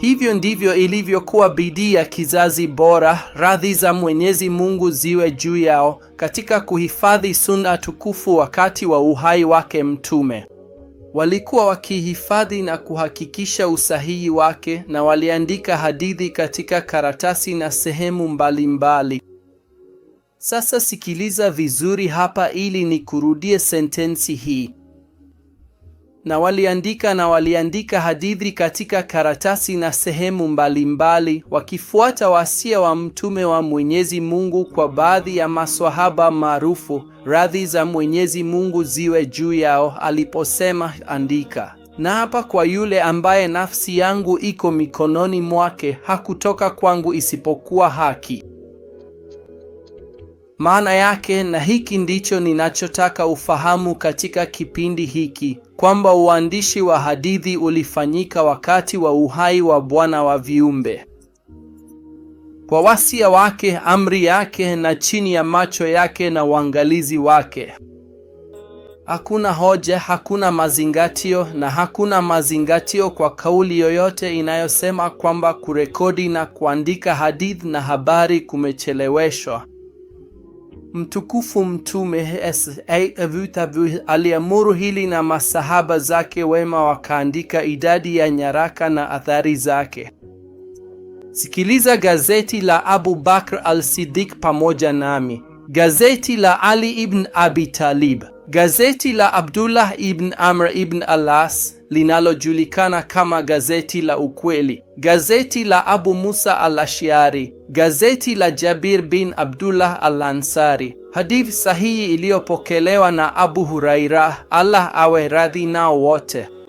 Hivyo ndivyo ilivyokuwa bidii ya kizazi bora, radhi za Mwenyezi Mungu ziwe juu yao, katika kuhifadhi sunna tukufu wakati wa uhai wake Mtume. Walikuwa wakihifadhi na kuhakikisha usahihi wake, na waliandika hadithi katika karatasi na sehemu mbalimbali. Sasa sikiliza vizuri hapa ili nikurudie sentensi hii. Na waliandika hadithi katika karatasi na sehemu mbalimbali, wakifuata wasia wa Mtume wa Mwenyezi Mungu kwa baadhi ya maswahaba maarufu, radhi za Mwenyezi Mungu ziwe juu yao, aliposema, andika. Na hapa kwa yule ambaye nafsi yangu iko mikononi mwake, hakutoka kwangu isipokuwa haki. Maana yake, na hiki ndicho ninachotaka ufahamu katika kipindi hiki, kwamba uandishi wa hadithi ulifanyika wakati wa uhai wa Bwana wa viumbe, kwa wasia wake, amri yake, na chini ya macho yake na uangalizi wake. Hakuna hoja, hakuna mazingatio, na hakuna mazingatio kwa kauli yoyote inayosema kwamba kurekodi na kuandika hadithi na habari kumecheleweshwa. Mtukufu Mtume aliamuru hili na masahaba zake wema wakaandika idadi ya nyaraka na athari zake. Sikiliza gazeti la Abu Bakr al-Siddiq pamoja nami, gazeti la Ali ibn Abi Talib, gazeti la Abdullah ibn Amr ibn al-As linalojulikana kama gazeti la ukweli, gazeti la Abu Musa al-Ash'ari, gazeti la Jabir bin Abdullah al-Ansari, hadithi sahihi iliyopokelewa na Abu Huraira, Allah awe radhi nao wote.